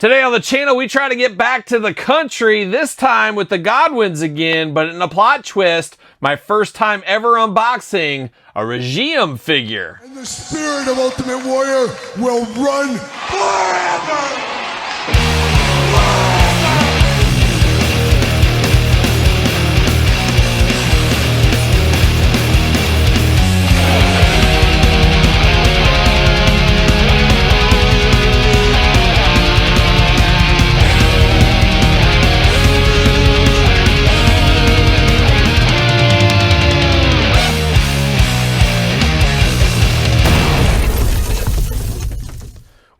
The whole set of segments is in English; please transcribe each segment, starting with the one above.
Today on the channel, we try to get back to the country, this time with the Godwinns again, but in a plot twist, my first time ever unboxing a Regium figure. And the spirit of Ultimate Warrior will run forever!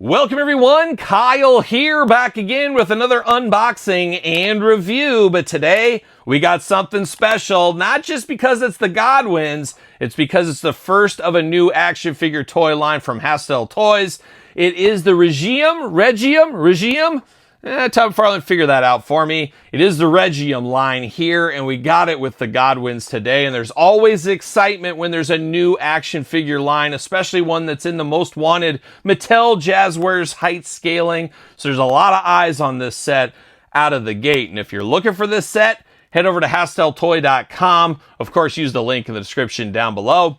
Welcome everyone, Kyle here, back again with another unboxing and review, but today we got something special, not just because it's the Godwinns, it's because it's the first of a new action figure toy line from Hastel Toys. It is the Regium? Tom McFarlane figured that out for me. It is the Regium line here, and we got it with the Godwinns today. And there's always excitement when there's a new action figure line, especially one that's in the most wanted Mattel Jazzwares height scaling. So there's a lot of eyes on this set out of the gate. And if you're looking for this set, head over to HastelToy.com. Of course, use the link in the description down below.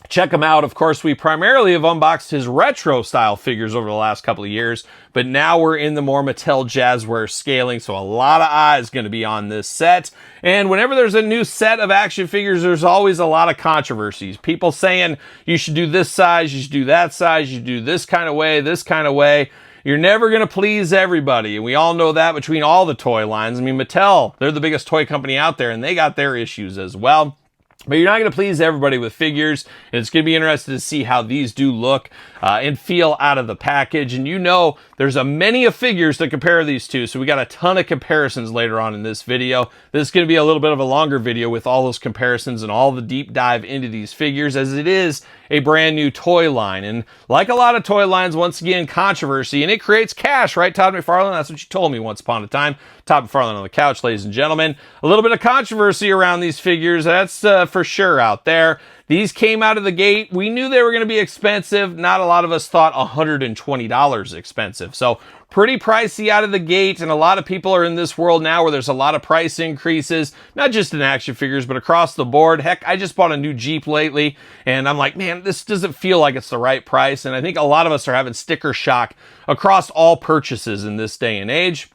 Check him out. Of course, we primarily have unboxed his retro style figures over the last couple of years, but now we're in the more Mattel Jazzwares scaling, so a lot of eyes going to be on this set. And whenever there's a new set of action figures, there's always a lot of controversies. People saying you should do this size, you should do that size, you should do this kind of way, this kind of way. You're never going to please everybody, and we all know that between all the toy lines. I mean, Mattel, they're the biggest toy company out there, and they got their issues as well. But you're not going to please everybody with figures, and it's going to be interesting to see how these do look and feel out of the package. And you know there's a many of figures to compare these to, so we got a ton of comparisons later on in this video. This is going to be a little bit of a longer video with all those comparisons and all the deep dive into these figures, as it is a brand new toy line. And like a lot of toy lines, once again, controversy, and it creates cash, right, Todd McFarlane? That's what you told me once upon a time. Todd McFarlane on the couch, ladies and gentlemen. A little bit of controversy around these figures, that's for sure out there. These came out of the gate. We knew they were going to be expensive. Not a lot of us thought $120 expensive. So pretty pricey out of the gate, and a lot of people are in this world now where there's a lot of price increases, not just in action figures, but across the board. Heck, I just bought a new Jeep lately, and I'm like, man, this doesn't feel like it's the right price. And I think a lot of us are having sticker shock across all purchases in this day and age.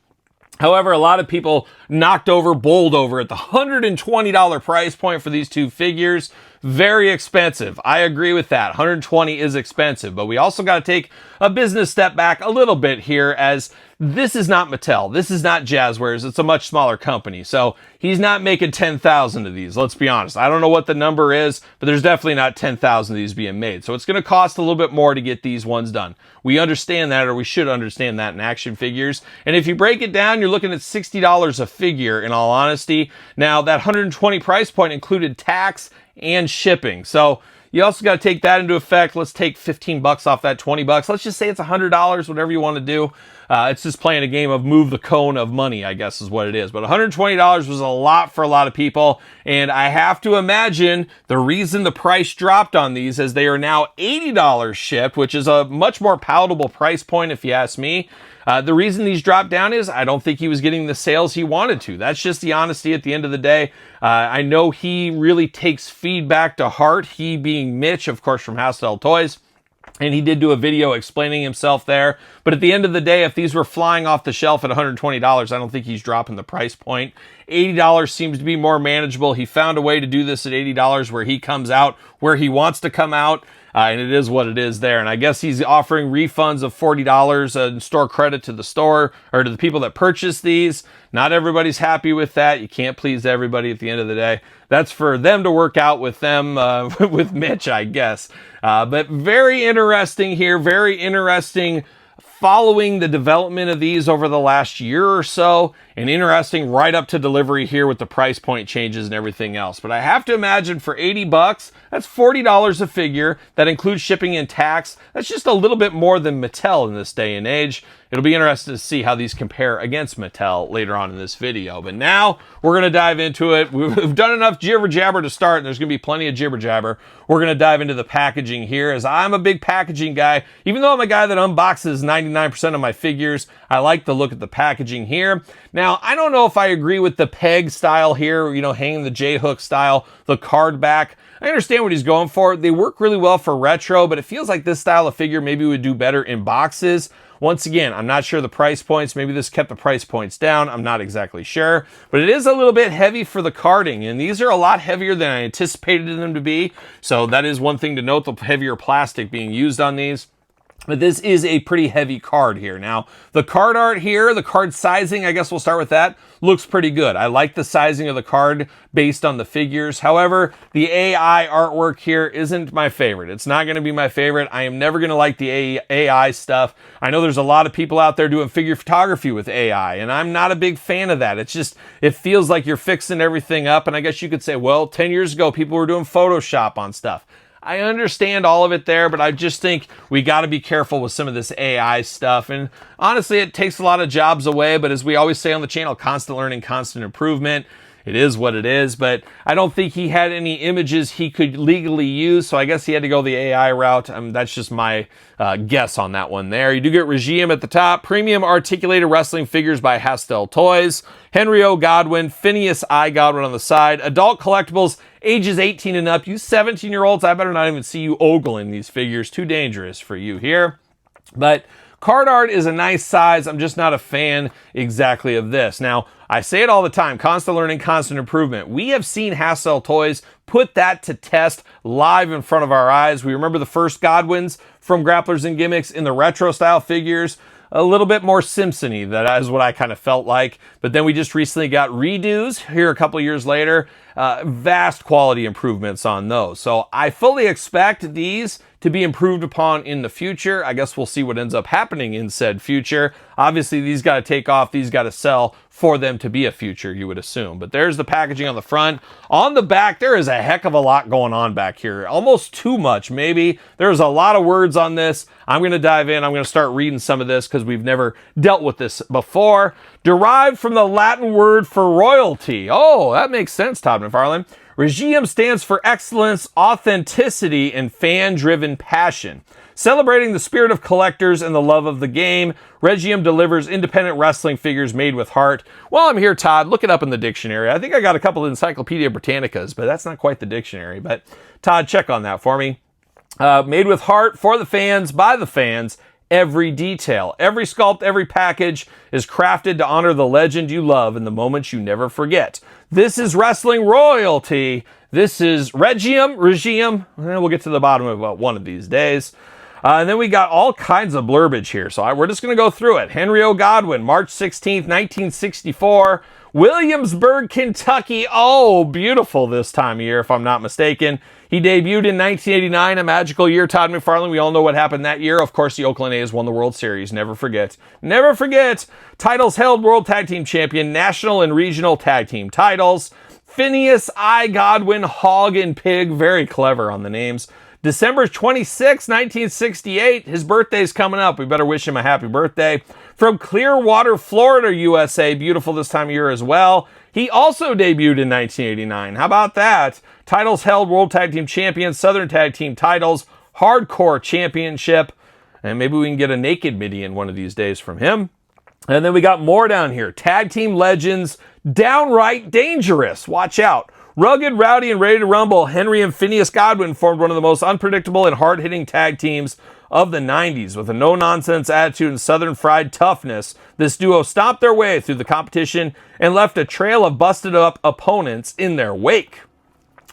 However, a lot of people bowled over at the $120 price point for these two figures. Very expensive. I agree with that. $120 is expensive, but we also got to take a business step back a little bit here, as this is not Mattel. This is not Jazzwares. It's a much smaller company. So he's not making 10,000 of these. Let's be honest. I don't know what the number is, but there's definitely not 10,000 of these being made. So it's going to cost a little bit more to get these ones done. We understand that, or we should understand that in action figures. And if you break it down, you're looking at $60 a figure, in all honesty. Now, that $120 price point included tax and shipping. So you also got to take that into effect. Let's take 15 bucks off that 20 bucks. Let's just say it's $100, whatever you want to do. It's just playing a game of move the cone of money, I guess is what it is. But $120 was a lot for a lot of people. And I have to imagine the reason the price dropped on these is they are now $80 shipped, which is a much more palatable price point if you ask me. The reason these dropped down is I don't think he was getting the sales he wanted to. That's just the honesty at the end of the day. I know he really takes feedback to heart, he being Mitch, of course, from Hastel Toys. And he did do a video explaining himself there. But at the end of the day, if these were flying off the shelf at $120, I don't think he's dropping the price point. $80 seems to be more manageable. He found a way to do this at $80 where he comes out where he wants to come out. And it is what it is there. And I guess he's offering refunds of $40 in store credit to the store, or to the people that purchase these. Not everybody's happy with that. You can't please everybody at the end of the day. That's for them to work out with them, with Mitch, I guess. But very interesting here. Very interesting following the development of these over the last year or so, and interesting right up to delivery here with the price point changes and everything else. But I have to imagine for 80 bucks, that's $40 a figure. That includes shipping and tax. That's just a little bit more than Mattel in this day and age. it'll be interesting to see how these compare against Mattel later on in this video. But now we're going to dive into it. We've done enough jibber jabber to start, and there's going to be plenty of jibber jabber. We're going to dive into the packaging here, as I'm a big packaging guy. Even though I'm a guy that unboxes 99% of my figures, I like to look at the packaging here. Now, I don't know if I agree with the peg style here, you know, hanging the J-hook style, the card back. I understand what he's going for. They work really well for retro, but it feels like this style of figure maybe would do better in boxes. Once again, I'm not sure the price points. Maybe this kept the price points down. I'm not exactly sure. But it is a little bit heavy for the carding, and these are a lot heavier than I anticipated them to be. So that is one thing to note, the heavier plastic being used on these. But this is a pretty heavy card here. Now, the card art here, the card sizing, I guess we'll start with that, looks pretty good. I like the sizing of the card based on the figures. However, the AI artwork here isn't my favorite. It's not going to be my favorite. I am never going to like the AI stuff. I know there's a lot of people out there doing figure photography with AI, and I'm not a big fan of that. It's just, it feels like you're fixing everything up, and I guess you could say, well, 10 years ago, people were doing Photoshop on stuff. I understand all of it there, but I just think we got to be careful with some of this AI stuff. And honestly, it takes a lot of jobs away, but as we always say on the channel, constant learning, constant improvement. It is what it is, but I don't think he had any images he could legally use, so I guess he had to go the AI route. That's just my guess on that one there. You do get Regium at the top, premium articulated wrestling figures by Hastel Toys, Henry O. Godwin, Phineas I. Godwin on the side, adult collectibles, ages 18 and up. You 17-year-olds, I better not even see you ogling these figures. Too dangerous for you here. But card art is a nice size. I'm just not a fan exactly of this. Now, I say it all the time, constant learning, constant improvement. We have seen Hastel Toys put that to test live in front of our eyes. We remember the first Godwins from Grapplers and Gimmicks in the retro style figures. A little bit more Simpson-y, that is what I kind of felt like. But then we just recently got redos here a couple years later. Vast quality improvements on those. So I fully expect these to be improved upon in the future. I guess we'll see what ends up happening in said future. Obviously, these got to take off, these got to sell for them to be a future, you would assume. But there's the packaging on the front. On the back, there is a heck of a lot going on back here. Almost too much, maybe. There's a lot of words on this. I'm going to dive in. I'm going to start reading some of this because we've never dealt with this before. Derived from the Latin word for royalty. Oh, that makes sense, Todd McFarlane. Regium stands for excellence, authenticity, and fan-driven passion. Celebrating the spirit of collectors and the love of the game, Regium delivers independent wrestling figures made with heart. While I'm here, Todd, look it up in the dictionary. I think I got a couple of Encyclopedia Britannicas, but that's not quite the dictionary. But Todd, check on that for me. Made with heart, for the fans, by the fans. Every detail, every sculpt, every package is crafted to honor the legend you love in the moments you never forget. This is wrestling royalty. This is Regium. We'll get to the bottom of one of these days. And then we got all kinds of blurbage here, so we're just going to go through it. Henry O. Godwin, March 16th, 1964. Williamsburg, Kentucky. Oh, beautiful this time of year, if I'm not mistaken. He debuted in 1989, a magical year. Todd McFarlane, we all know what happened that year. Of course, the Oakland A's won the World Series. Never forget. Never forget. Titles held: World Tag Team Champion, National and Regional Tag Team titles. Phineas I. Godwin, Hog and Pig. Very clever on the names. December 26, 1968. His birthday's coming up. We better wish him a happy birthday. From Clearwater, Florida, USA. Beautiful this time of year as well. He also debuted in 1989. How about that? Titles held: World Tag Team Champion, Southern Tag Team titles, Hardcore Championship, and maybe we can get a naked Midian one of these days from him. And then we got more down here. Tag Team Legends, Downright Dangerous. Watch out. Rugged, rowdy, and ready to rumble, Henry and Phineas Godwin formed one of the most unpredictable and hard-hitting tag teams of the 90s. With a no-nonsense attitude and southern fried toughness, this duo stomped their way through the competition and left a trail of busted-up opponents in their wake.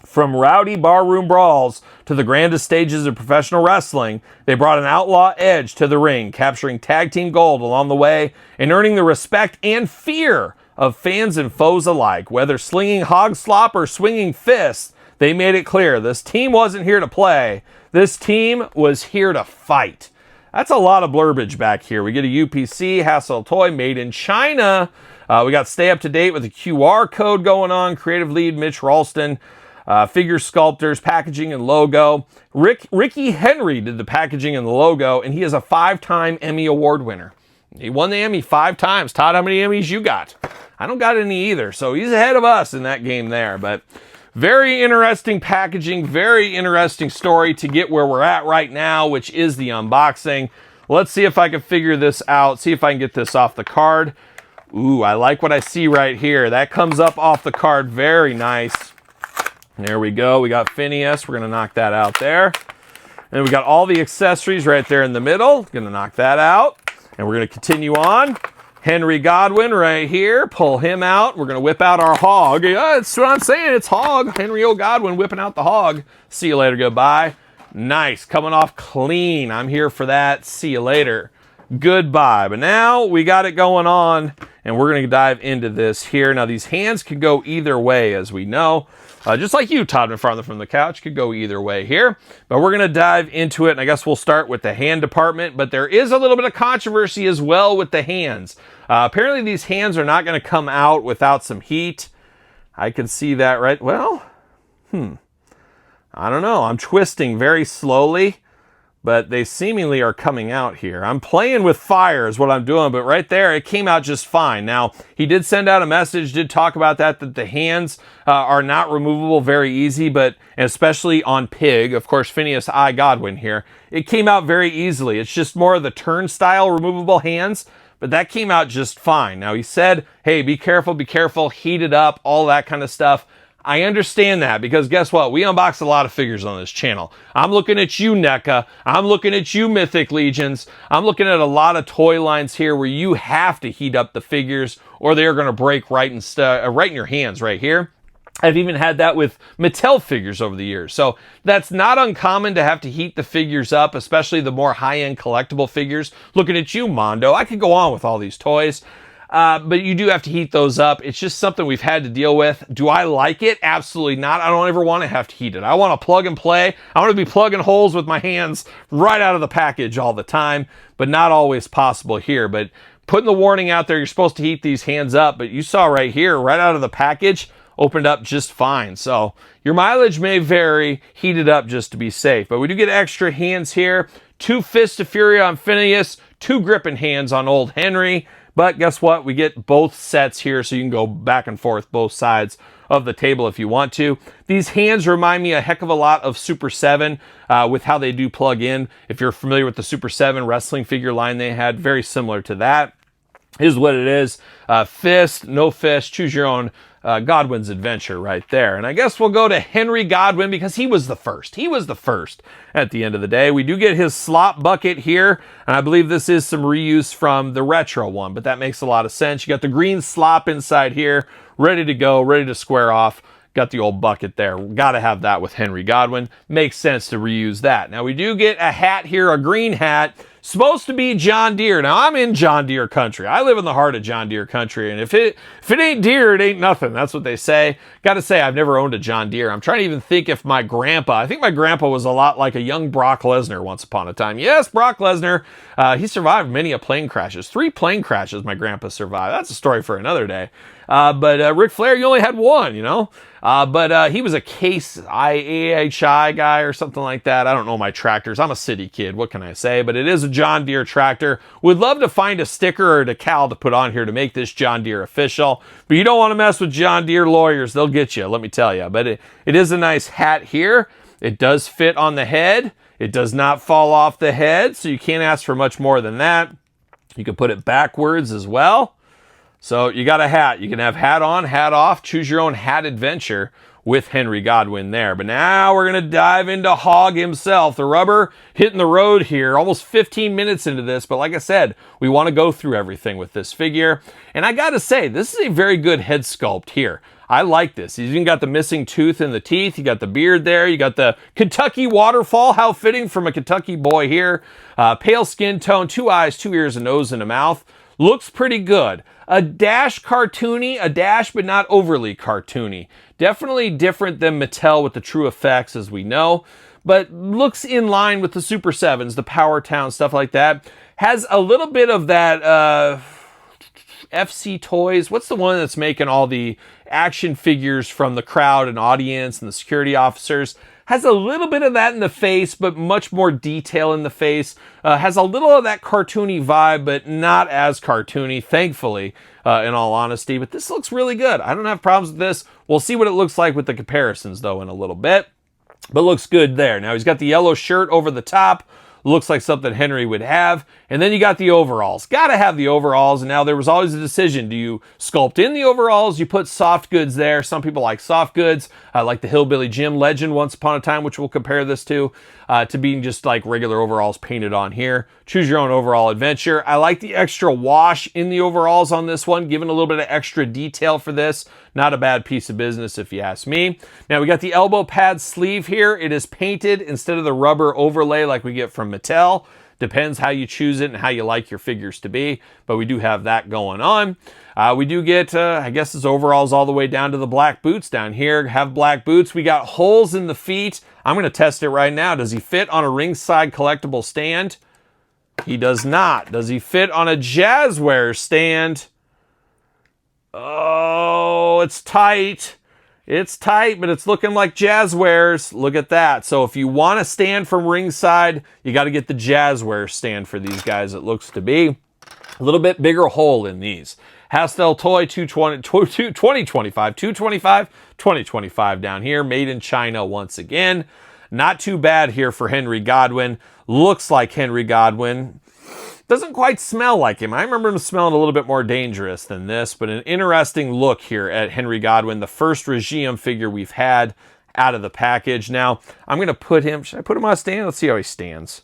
From rowdy barroom brawls to the grandest stages of professional wrestling, they brought an outlaw edge to the ring, capturing tag team gold along the way and earning the respect and fear of fans and foes alike. Whether slinging hog slop or swinging fists, they made it clear this team wasn't here to play. This team was here to fight. That's a lot of blurbage back here. We get a UPC, Hastel Toy, made in China. We got stay up to date with a QR code going on. Creative lead, Mitch Ralston. Figure sculptors, packaging and logo. Ricky Henry did the packaging and the logo, and he is a 5-time Emmy Award winner. He won the Emmy 5 times. Todd, how many Emmys you got? I don't got any either, so he's ahead of us in that game there. But very interesting packaging, very interesting story to get where we're at right now, which is the unboxing. Let's see if I can figure this out, see if I can get this off the card. Ooh, I like what I see right here. That comes up off the card, very nice. There we go, we got Phineas, we're gonna knock that out there. And we got all the accessories right there in the middle, gonna knock that out. And we're gonna continue on. Henry Godwin right here, pull him out. We're gonna whip out our hog. Yeah, that's what I'm saying, it's hog. Henry O. Godwin whipping out the hog. See you later, goodbye. Nice, coming off clean. I'm here for that, see you later. Goodbye. But now we got it going on, and we're gonna dive into this here. Now these hands can go either way, as we know. Just like you, Todd McFarland from the couch, could go either way here. But we're going to dive into it, and I guess we'll start with the hand department. But there is a little bit of controversy as well with the hands. Apparently these hands are not going to come out without some heat. I can see that, right? Well, I don't know. I'm twisting very slowly, but they seemingly are coming out here. I'm playing with fire is what I'm doing, but right there, it came out just fine. Now, he did send out a message, did talk about that the hands are not removable very easy, but especially on Pig, of course, Phineas I. Godwin here, it came out very easily. It's just more of the turnstile removable hands, but that came out just fine. Now, he said, hey, be careful, heat it up, all that kind of stuff. I understand that, because guess what? We unbox a lot of figures on this channel. I'm looking at you, NECA. I'm looking at you, Mythic Legions. I'm looking at a lot of toy lines here where you have to heat up the figures or they're going to break right in your hands right here. I've even had that with Mattel figures over the years. So that's not uncommon to have to heat the figures up, especially the more high-end collectible figures. Looking at you, Mondo. I could go on with all these toys. But you do have to heat those up. It's just something we've had to deal with. Do I like it? Absolutely not. I don't ever want to have to heat it. I want to plug and play. I want to be plugging holes with my hands right out of the package all the time, but not always possible here. But putting the warning out there, you're supposed to heat these hands up, but you saw right here, right out of the package, opened up just fine. So your mileage may vary, heat it up just to be safe. But we do get extra hands here. 2 Fists of Fury on Phineas, 2 gripping hands on old Henry. But guess what? We get both sets here, so you can go back and forth both sides of the table if you want to. These hands remind me a heck of a lot of Super 7 with how they do plug in. If you're familiar with the Super 7 wrestling figure line they had, very similar to that. Is what it is. Fist, no fist, choose your own Godwin's adventure right there. And I guess we'll go to Henry Godwin because he was the first. He was the first at the end of the day. We do get his slop bucket here, and I believe this is some reuse from the retro one, but that makes a lot of sense. You got the green slop inside here, ready to go, ready to square off. Got the old bucket there. Got to have that with Henry Godwin. Makes sense to reuse that. Now we do get a hat here, a green hat. Supposed to be John Deere. Now I'm in John Deere country. I live in the heart of John Deere country, and if it ain't Deere, it ain't nothing. That's what they say. Got to say, I've never owned a John Deere. I'm trying to even think if my grandpa. I think my grandpa was a lot like a young Brock Lesnar once upon a time. Yes, Brock Lesnar. He survived many a plane crashes. 3 plane crashes my grandpa survived. That's a story for another day. But Ric Flair, you only had one, you know. But he was a Case IHI guy or something like that. I don't know my tractors. I'm a city kid. What can I say? But it is a John Deere tractor. Would love to find a sticker or a decal to put on here to make this John Deere official. But you don't want to mess with John Deere lawyers. They'll get you, let me tell you. But it is a nice hat here. It does fit on the head. It does not fall off the head, so you can't ask for much more than that. You can put it backwards as well. So you got a hat. You can have hat on, hat off, choose your own hat adventure with Henry Godwin there. But now we're going to dive into Hog himself. The rubber hitting the road here, almost 15 minutes into this. But like I said, we want to go through everything with this figure. And I got to say, this is a very good head sculpt here. I like this. He's even got the missing tooth in the teeth. You got the beard there. You got the Kentucky waterfall. How fitting from a Kentucky boy here. Pale skin tone, 2 eyes, 2 ears, a nose, and a mouth. Looks pretty good. A dash cartoony, a dash but not overly cartoony. Definitely different than Mattel with the true effects as we know, but looks in line with the Super 7s, the Power Town, stuff like that. Has a little bit of that FC Toys. What's the one that's making all the action figures from the crowd and audience and the security officers? Has a little bit of that in the face, but much more detail in the face. Has a little of that cartoony vibe, but not as cartoony, thankfully, in all honesty. But this looks really good. I don't have problems with this. We'll see what it looks like with the comparisons, though, in a little bit. But looks good there. Now, he's got the yellow shirt over the top. Looks like something Henry would have. And then you got the overalls. Gotta have the overalls. And now there was always a decision. Do you sculpt in the overalls? You put soft goods there. Some people like soft goods. Like the Hillbilly Jim Legend once upon a time, which we'll compare this to being just like regular overalls painted on here. Choose your own overall adventure. I like the extra wash in the overalls on this one, giving a little bit of extra detail for this. Not a bad piece of business if you ask me. Now we got the elbow pad sleeve here. It is painted instead of the rubber overlay like we get from Mattel. Depends how you choose it and how you like your figures to be, but we do have that going on. We do get, I guess it's overalls all the way down to the black boots down here. Have black boots. We got holes in the feet. I'm going to test it right now. Does he fit on a ringside collectible stand? He does not. Does he fit on a Jazzware stand? Oh, it's tight. It's tight, but it's looking like Jazzwares. Look at that. So if you want to stand from ringside, you got to get the Jazzware stand for these guys, it looks to be. A little bit bigger hole in these. Hastel Toy 225 down here. Made in China once again. Not too bad here for Henry Godwin. Looks like Henry Godwin. Doesn't quite smell like him. I remember him smelling a little bit more dangerous than this, but an interesting look here at Henry Godwin, the first Regium figure we've had out of the package. Now, I'm going to put him, should I put him on a stand? Let's see how he stands.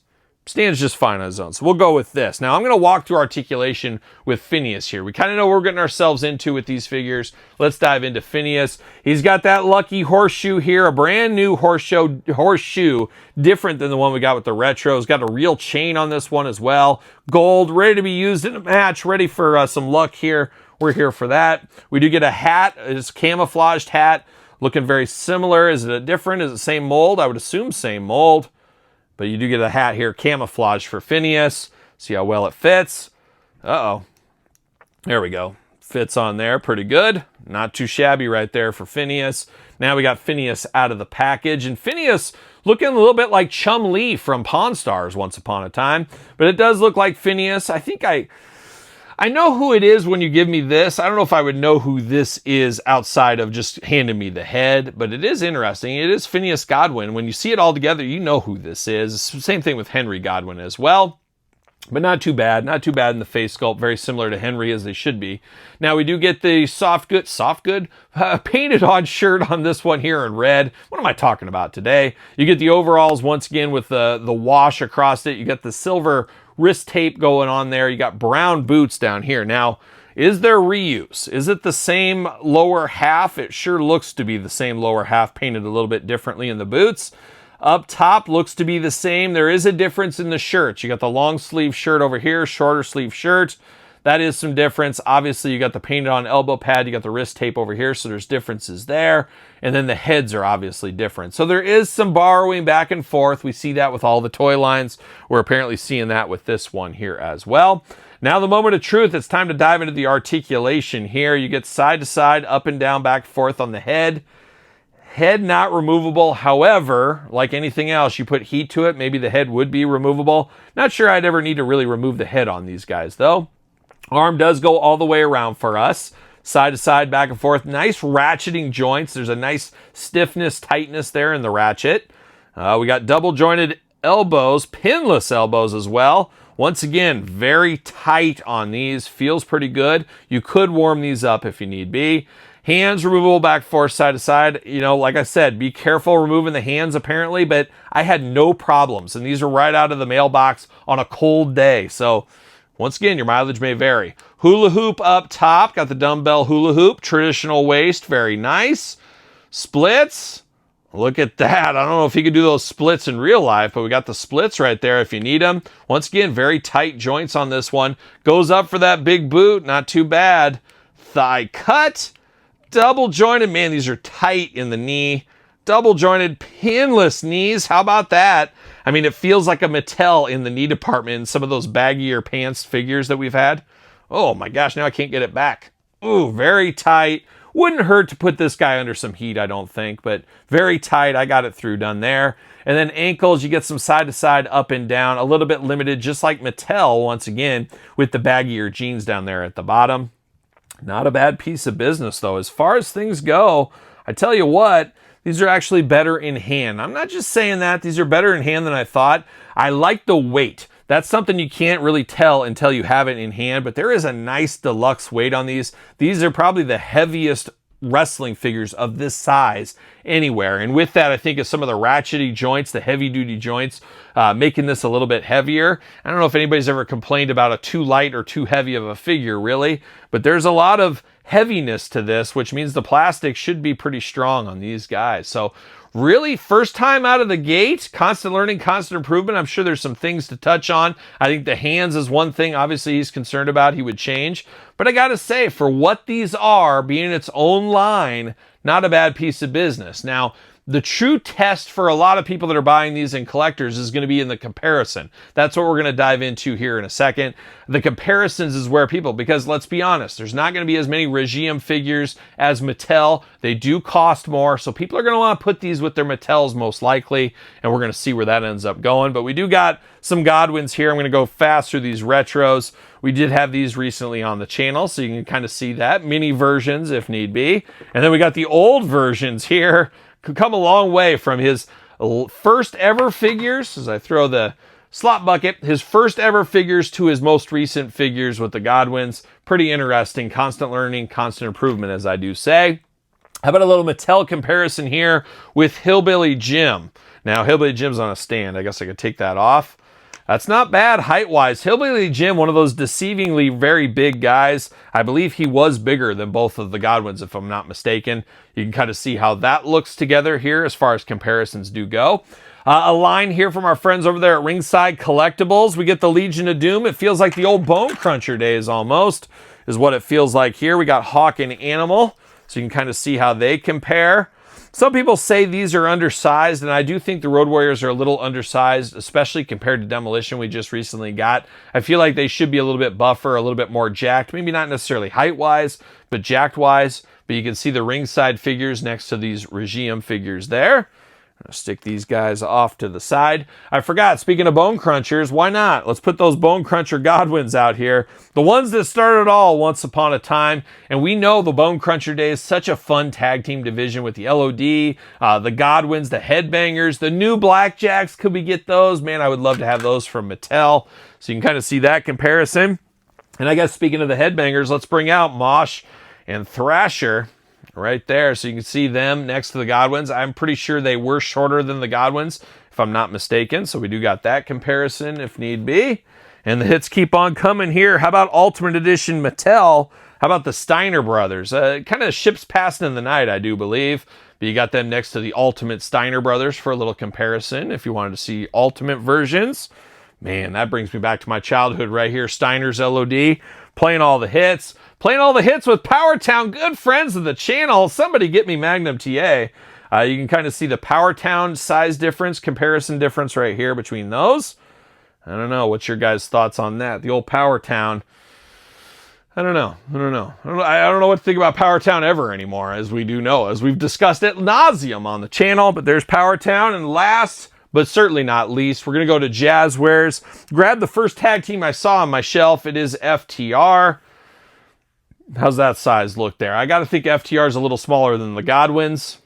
Stands just fine on his own, so we'll go with this. Now, I'm going to walk through articulation with Phineas here. We kind of know what we're getting ourselves into with these figures. Let's dive into Phineas. He's got that lucky horseshoe here, a brand new horseshoe, different than the one we got with the retro. He's got a real chain on this one as well. Gold, ready to be used in a match, ready for some luck here. We're here for that. We do get a hat, it's a camouflaged hat, looking very similar. Is it different? Is it the same mold? I would assume same mold. But you do get a hat here, camouflage for Phineas. See how well it fits. Uh-oh. There we go. Fits on there pretty good. Not too shabby right there for Phineas. Now we got Phineas out of the package. And Phineas looking a little bit like Chum-Li from Pawn Stars once upon a time. But it does look like Phineas. I think I know who it is when you give me this. I don't know if I would know who this is outside of just handing me the head, but it is interesting. It is Phineas Godwin. When you see it all together, you know who this is. Same thing with Henry Godwin as well, but not too bad. Not too bad in the face sculpt. Very similar to Henry as they should be. Now we do get the soft good painted on shirt on this one here in red. What am I talking about today? You get the overalls once again with the wash across it. You got the silver wrist tape going on there. You got brown boots down here. Now, is there reuse? Is it the same lower half? It sure looks to be the same lower half, painted a little bit differently in the boots. Up top looks to be the same. There is a difference in the shirts. You got the long sleeve shirt over here, shorter sleeve shirt. That is some difference. Obviously, you got the painted on elbow pad. You got the wrist tape over here, so there's differences there. And then the heads are obviously different. So there is some borrowing back and forth. We see that with all the toy lines. We're apparently seeing that with this one here as well. Now the moment of truth. It's time to dive into the articulation here. You get side to side, up and down, back and forth on the head. Head not removable. However, like anything else, you put heat to it, maybe the head would be removable. Not sure I'd ever need to really remove the head on these guys though. Arm does go all the way around for us. Side to side, back and forth. Nice ratcheting joints. There's a nice stiffness, tightness there in the ratchet. We got double jointed elbows, pinless elbows as well. Once again, very tight on these. Feels pretty good. You could warm these up if you need be. Hands removable, back, forth, side to side. You know, like I said, be careful removing the hands apparently, but I had no problems. And these are right out of the mailbox on a cold day. So once again, your mileage may vary. Hula hoop up top. Got the dumbbell hula hoop. Traditional waist. Very nice. Splits. Look at that. I don't know if you could do those splits in real life, but we got the splits right there if you need them. Once again, very tight joints on this one. Goes up for that big boot. Not too bad. Thigh cut. Double jointed. Man, these are tight in the knee. Double jointed pinless knees. How about that? I mean, it feels like a Mattel in the knee department in some of those baggier pants figures that we've had. Oh my gosh, now I can't get it back. Ooh, very tight. Wouldn't hurt to put this guy under some heat, I don't think, but very tight. I got it through done there. And then ankles, you get some side-to-side, up and down, a little bit limited, just like Mattel, once again, with the baggier jeans down there at the bottom. Not a bad piece of business, though. As far as things go, I tell you what, these are actually better in hand. I'm not just saying that. These are better in hand than I thought. I like the weight. That's something you can't really tell until you have it in hand, but there is a nice deluxe weight on these. These are probably the heaviest wrestling figures of this size anywhere. And with that, I think is some of the ratchety joints, the heavy duty joints, making this a little bit heavier. I don't know if anybody's ever complained about a too light or too heavy of a figure, really, but there's a lot of heaviness to this, which means the plastic should be pretty strong on these guys. So really, first time out of the gate, constant learning, constant improvement. I'm sure there's some things to touch on. I think the hands is one thing, obviously, he's concerned about. He would change. But I got to say, for what these are, being its own line, not a bad piece of business. Now, the true test for a lot of people that are buying these in collectors is going to be in the comparison. That's what we're going to dive into here in a second. The comparisons is where people, because let's be honest, there's not going to be as many Regium figures as Mattel. They do cost more, so people are going to want to put these with their Mattels most likely, and we're going to see where that ends up going. But we do got some Godwins here. I'm going to go fast through these retros. We did have these recently on the channel, so you can kind of see that. Mini versions if need be. And then we got the old versions here. Could come a long way from his first ever figures, as I throw the slot bucket, his first ever figures to his most recent figures with the Godwins. Pretty interesting. Constant learning, constant improvement, as I do say. How about a little Mattel comparison here with Hillbilly Jim? Now, Hillbilly Jim's on a stand. I guess I could take that off. That's not bad height-wise. Hillbilly Jim, one of those deceivingly very big guys. I believe he was bigger than both of the Godwins, if I'm not mistaken. You can kind of see how that looks together here as far as comparisons do go. A line here from our friends over there at Ringside Collectibles. We get the Legion of Doom. It feels like the old Bone Cruncher days almost, is what it feels like here. We got Hawk and Animal, so you can kind of see how they compare. Some people say these are undersized, and I do think the Road Warriors are a little undersized, especially compared to Demolition we just recently got. I feel like they should be a little bit buffer, a little bit more jacked. Maybe not necessarily height-wise, but jacked-wise. But you can see the ringside figures next to these Regium figures there. I'll stick these guys off to the side. I forgot, speaking of Bone Crunchers, why not? Let's put those Bone Cruncher Godwins out here. The ones that started it all once upon a time. And we know the Bone Cruncher days, such a fun tag team division with the LOD, the Godwins, the Headbangers, the new Blackjacks. Could we get those? Man, I would love to have those from Mattel. So you can kind of see that comparison. And I guess speaking of the Headbangers, let's bring out Mosh and Thrasher right there, so you can see them next to the Godwins. I'm pretty sure they were shorter than the Godwins, if I'm not mistaken, so we do got that comparison if need be. And the hits keep on coming here. How about Ultimate Edition Mattel? How about the Steiner Brothers? Kind of ships passing in the night, I do believe, but you got them next to the Ultimate Steiner Brothers for a little comparison if you wanted to see Ultimate versions. Man, that brings me back to my childhood right here. Steiner's LOD, playing all the hits. Playing all the hits with Powertown, good friends of the channel. Somebody get me Magnum TA. You can kind of see the Powertown size difference, comparison difference right here between those. I don't know. What's your guys' thoughts on that? The old Powertown. I don't know. I don't know what to think about Powertown ever anymore, as we do know, as we've discussed ad nauseum on the channel. But there's Powertown. And last, but certainly not least, we're going to go to Jazzwares. Grab the first tag team I saw on my shelf. It is FTR. How's that size look there? I got to think FTR is a little smaller than the Godwins.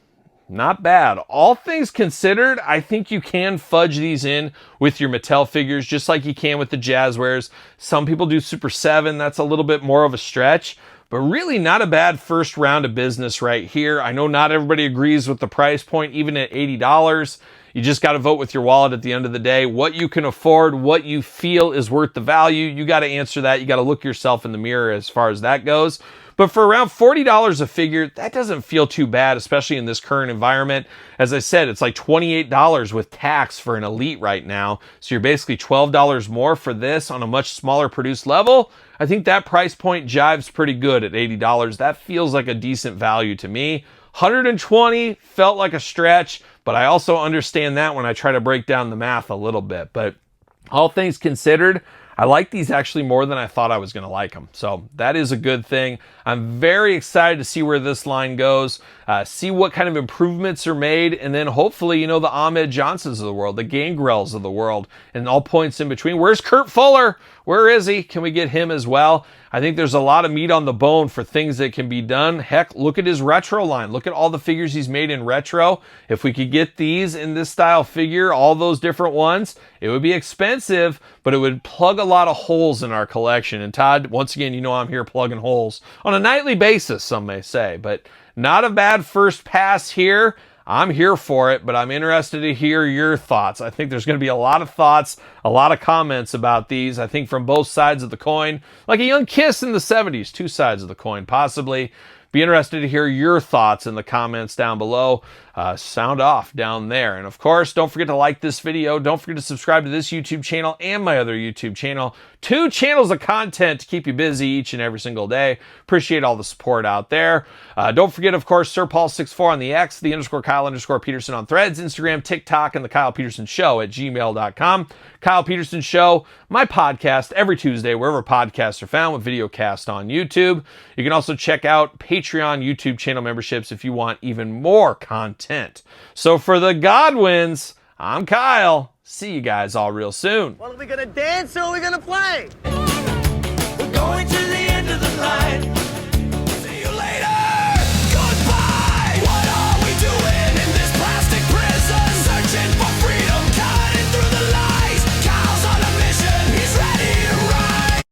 Not bad. All things considered, I think you can fudge these in with your Mattel figures, just like you can with the Jazzwares. Some people do Super 7. That's a little bit more of a stretch, but really not a bad first round of business right here. I know not everybody agrees with the price point, even at $80. You just got to vote with your wallet at the end of the day. What you can afford, what you feel is worth the value. You got to answer that. You got to look yourself in the mirror as far as that goes. But for around $40 a figure, that doesn't feel too bad, especially in this current environment. As I said, it's like $28 with tax for an Elite right now. So you're basically $12 more for this on a much smaller produced level. I think that price point jives pretty good at $80. That feels like a decent value to me. $120 felt like a stretch, but I also understand that when I try to break down the math a little bit. But all things considered, I like these actually more than I thought I was going to like them. So that is a good thing. I'm very excited to see where this line goes, see what kind of improvements are made, and then hopefully, you know, the Ahmed Johnsons of the world, the Gangrels of the world, and all points in between. Where's Kurt Fuller? Where is he? Can we get him as well? I think there's a lot of meat on the bone for things that can be done. Heck, look at his retro line. Look at all the figures he's made in retro. If we could get these in this style figure, all those different ones, it would be expensive, but it would plug a lot of holes in our collection. And Todd, once again, you know I'm here plugging holes on a nightly basis, some may say, but not a bad first pass here. I'm here for it, but I'm interested to hear your thoughts. I think there's going to be a lot of thoughts, a lot of comments about these, I think from both sides of the coin. Like a young Kiss in the 70s, two sides of the coin, possibly. Be interested to hear your thoughts in the comments down below. Sound off down there. And of course, don't forget to like this video. Don't forget to subscribe to this YouTube channel and my other YouTube channel. 2 channels of content to keep you busy each and every single day. Appreciate all the support out there. Don't forget, of course, SirPaul64 on the X, _Kyle_Peterson on Threads, Instagram, TikTok, and TheKylePetersonShow at gmail.com. Kyle Peterson Show, my podcast every Tuesday, wherever podcasts are found, with video cast on YouTube. You can also check out Patreon YouTube channel memberships if you want even more content. So for the Godwins, I'm Kyle. See you guys all real soon. Well, are we gonna dance or are we gonna play? We're going to the end of the line.